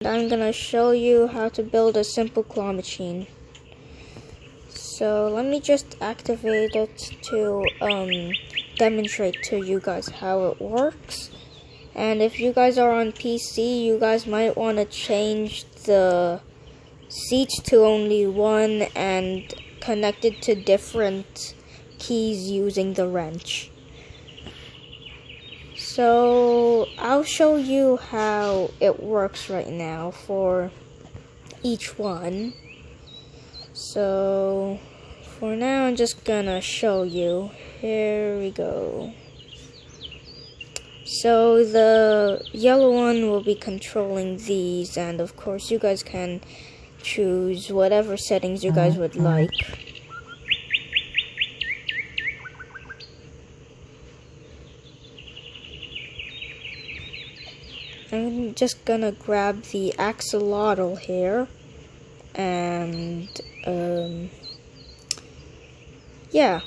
I'm gonna show you how to build a simple claw machine. So let me just activate it to demonstrate to you guys how it works. And if you guys are on PC, you guys might want to change the seats to only one and connect it to different keys using the wrench. So I'll show you how it works right now for each one. So for now, I'm just gonna show you. Here we go. So the yellow one will be controlling these, and of course you guys can choose whatever settings you guys would like. I'm just gonna grab the axolotl here, and yeah.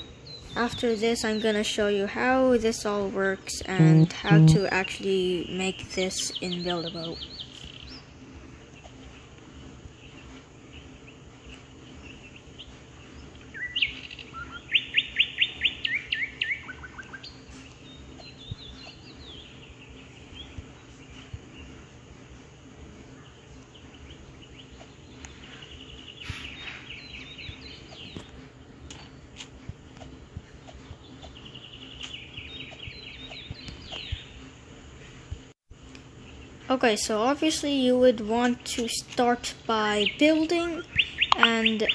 After this, I'm gonna show you how this all works and how to actually make this in Build-A-Boat. Okay, so obviously you would want to start by building, and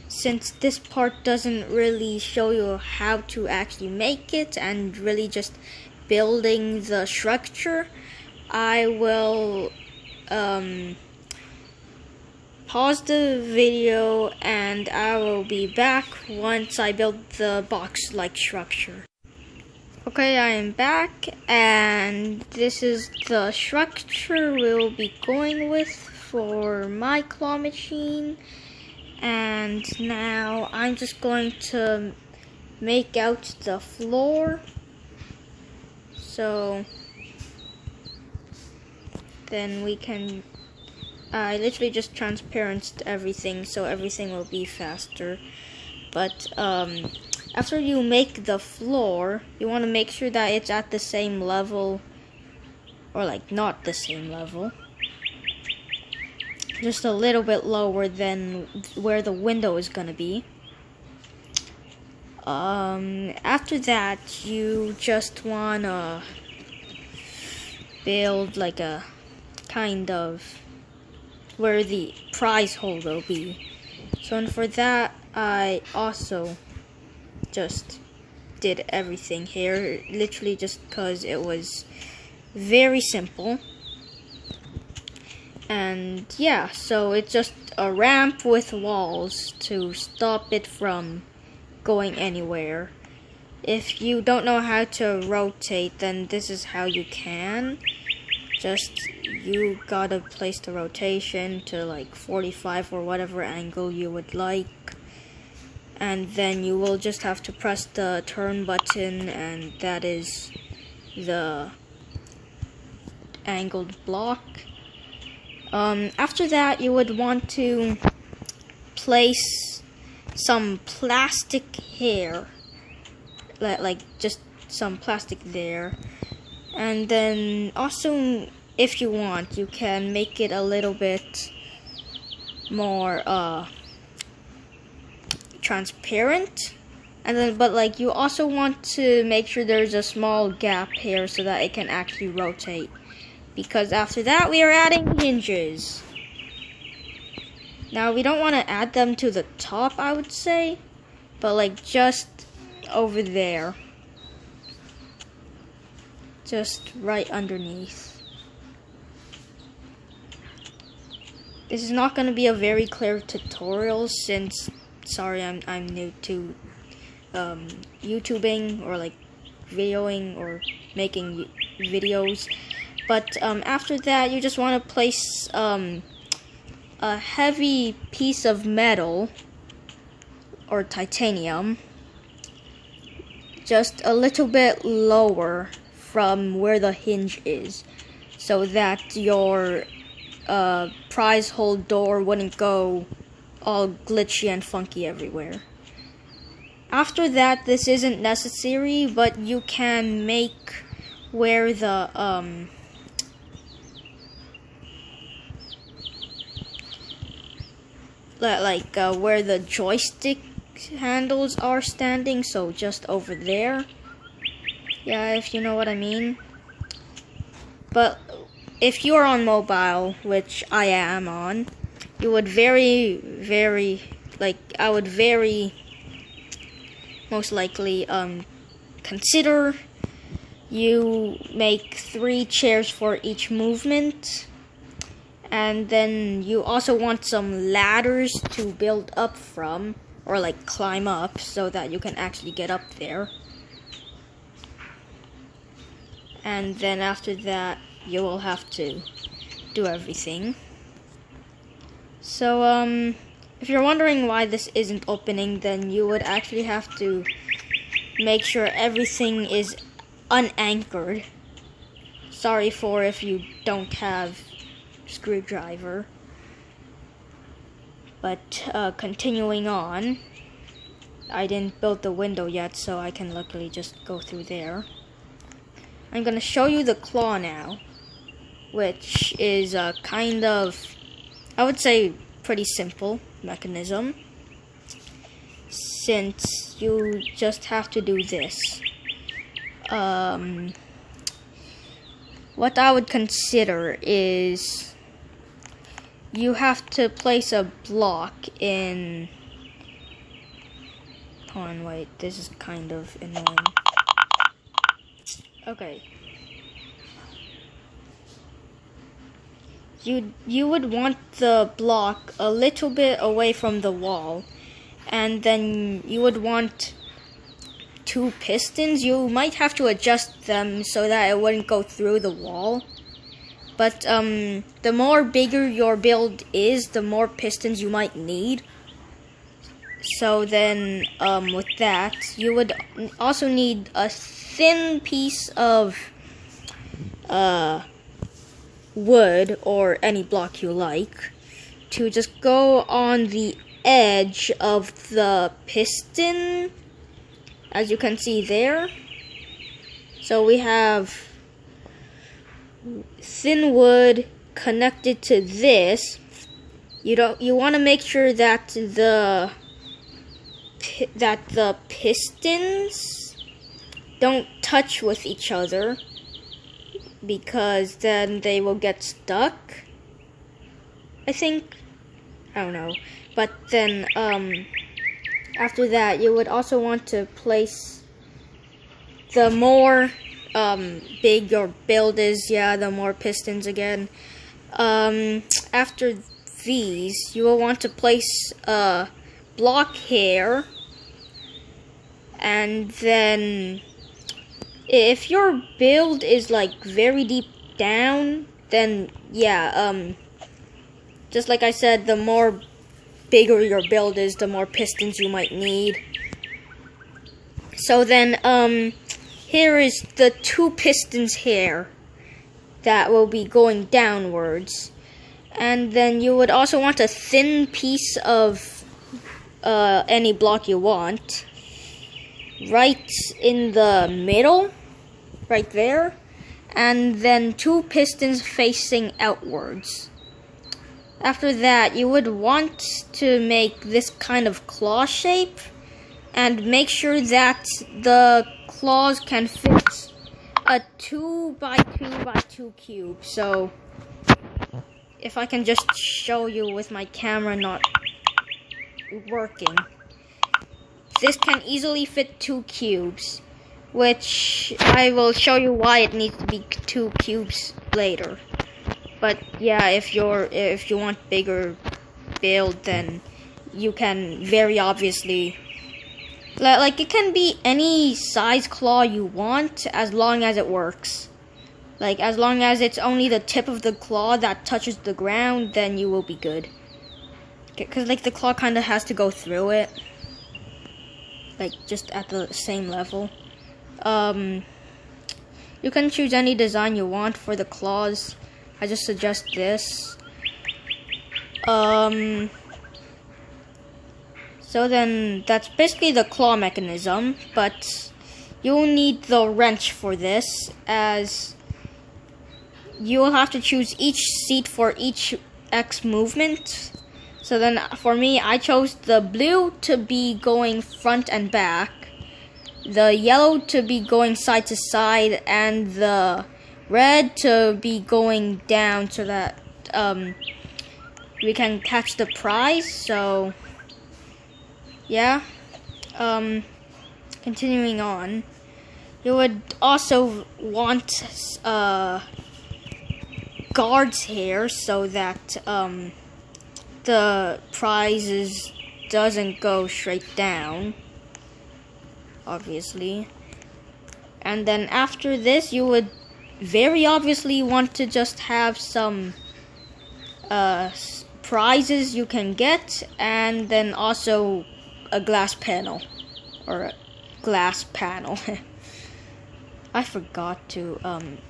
since this part doesn't really show you how to actually make it and really just building the structure, I will pause the video and I will be back once I build the box-like structure. Okay, I am back, and this is the structure we'll be going with for my claw machine. And now I'm just going to make out the floor. So then we can, I literally just transparenced everything so everything will be faster. But after you make the floor, you want to make sure that it's at the same level, or like not the same level, just a little bit lower than where the window is gonna be. After that, you just wanna build like a kind of where the prize hole will be. So, and for that, I also just did everything here, literally just because it was very simple. And yeah, so it's just a ramp with walls to stop it from going anywhere. If you don't know how to rotate, then this is how you can. Just, you gotta place the rotation to like 45 or whatever angle you would like. And then you will just have to press the turn button, and that is the angled block. After that, you would want to place some plastic here, like just some plastic there. And then also, if you want, you can make it a little bit more transparent, and then but like you also want to make sure there's a small gap here so that it can actually rotate, because after that we are adding hinges. Now we don't want to add them to the top, I would say, but like just over there, just right underneath. This is not going to be a very clear tutorial since, sorry, I'm new to YouTubing or like videoing or making videos. But after that, you just want to place a heavy piece of metal or titanium just a little bit lower from where the hinge is. so that your prize hold door wouldn't go all glitchy and funky everywhere. After that, this isn't necessary, but you can make where the where the joystick handles are standing, so just over there. Yeah, if you know what I mean. But if you're on mobile, which I am on, you would very most likely consider you make 3 chairs for each movement. And then you also want some ladders to build up from, or like climb up, so that you can actually get up there. And then after that, you will have to do everything. So, if you're wondering why this isn't opening, then you would actually have to make sure everything is unanchored. Sorry for if you don't have screwdriver. But continuing on, I didn't build the window yet, so I can luckily just go through there. I'm gonna show you the claw now, which is a kind of, I would say, pretty simple mechanism, since you just have to do this. What I would consider is you have to place a block in. Hold on, wait, this is kind of annoying. Okay. You would want the block a little bit away from the wall, and then you would want 2 pistons. You might have to adjust them so that it wouldn't go through the wall. But the more bigger your build is, the more pistons you might need. So then, with that, you would also need a thin piece of wood, or any block you like, to just go on the edge of the piston, as you can see there. So we have thin wood connected to this. You want to make sure that the pistons don't touch with each other, because then they will get stuck, I think. I don't know. But then after that, you would also want to place, the more big your build is, yeah, the more pistons again. After these, you will want to place a block here, and then if your build is like very deep down, then yeah, just like I said, the more bigger your build is, the more pistons you might need. So then here is the 2 pistons here that will be going downwards, and then you would also want a thin piece of any block you want right in the middle, right there, and then 2 pistons facing outwards. After that, you would want to make this kind of claw shape, and make sure that the claws can fit a 2x2x2 cube. So if I can just show you with my camera not working, this can easily fit 2 cubes, which I will show you why it needs to be 2 cubes later. But yeah, if you want bigger build, then you can very obviously, like, it can be any size claw you want, as long as it works. Like, as long as it's only the tip of the claw that touches the ground, then you will be good. Because, like, the claw kind of has to go through it, like, just at the same level. You can choose any design you want for the claws. I just suggest this. So then that's basically the claw mechanism, but you'll need the wrench for this, as you'll have to choose each seat for each X movement. So then for me, I chose the blue to be going front and back, the yellow to be going side to side, and the red to be going down so that we can catch the prize. So yeah, continuing on, you would also want guards here so that the prizes doesn't go straight down, obviously. And then after this, you would very obviously want to just have some prizes you can get, and then also a glass panel, or a glass panel. I forgot to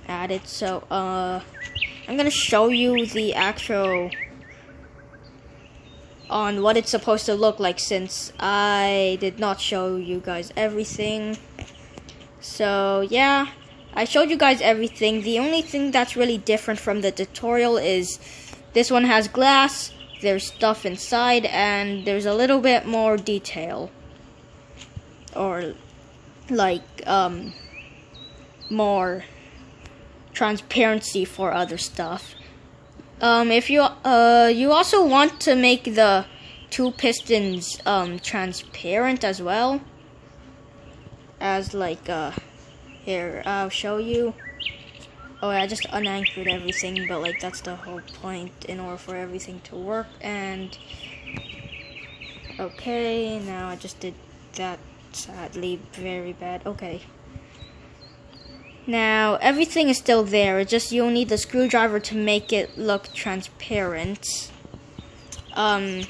add it, so I'm gonna show you the actual on what it's supposed to look like, since I did not show you guys everything. So yeah, I showed you guys everything. The only thing that's really different from the tutorial is this one has glass, there's stuff inside, and there's a little bit more detail, or like more transparency for other stuff. If you you also want to make the two pistons transparent as well, as like here, I'll show you. Oh, I just unanchored everything, but like that's the whole point in order for everything to work. And okay, now I just did that, sadly, very bad. Okay. Now, everything is still there, it's just you'll need the screwdriver to make it look transparent. And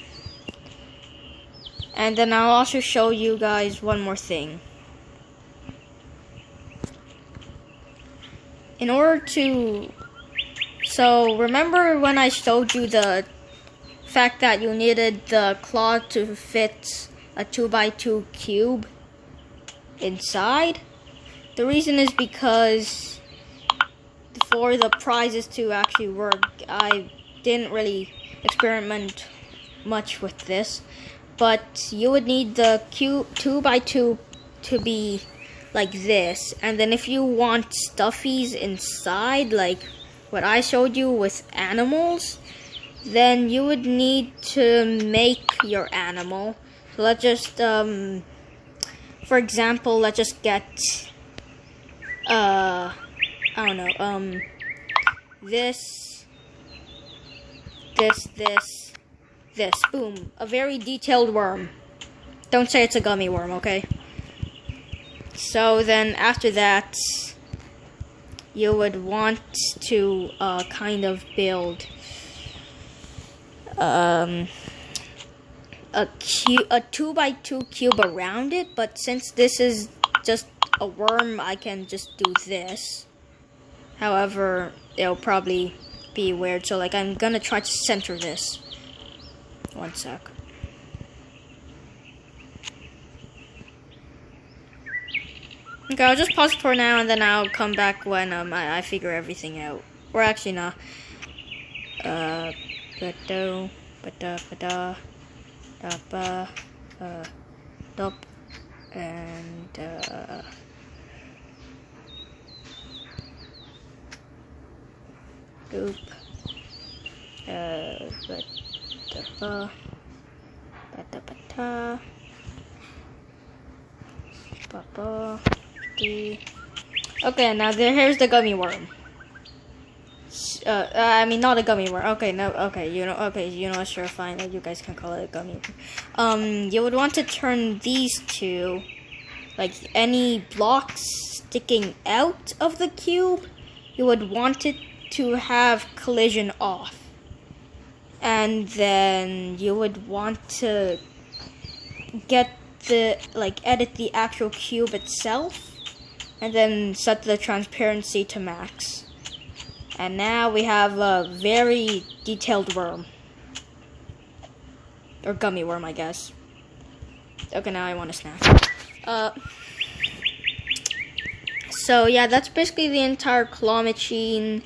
then I'll also show you guys one more thing. In order to... So, remember when I showed you the fact that you needed the claw to fit a 2x2 cube inside? The reason is because for the prizes to actually work, I didn't really experiment much with this, but you would need the 2x2 to be like this, and then if you want stuffies inside, like what I showed you with animals, then you would need to make your animal. So let's just, for example, let's just get I don't know, this, boom, a very detailed worm. Don't say it's a gummy worm, okay? So then after that, you would want to, kind of build, a 2x2 cube around it, but since this is just a worm, I can just do this. However, it'll probably be weird, so like I'm gonna try to center this. One sec. Okay, I'll just pause for now, and then I'll come back when I figure everything out. Or actually, nah. And Oop. Okay, now here's the gummy worm. I mean, not a gummy worm. Okay, no, okay, you know, sure, fine, you guys can call it a gummy worm. You would want to turn these two, like any blocks sticking out of the cube, you would want it to have collision off. And then you would want to get edit the actual cube itself. and then set the transparency to max. And now we have a very detailed worm. Or gummy worm, I guess. Okay, now I want a snack. So yeah, that's basically the entire claw machine.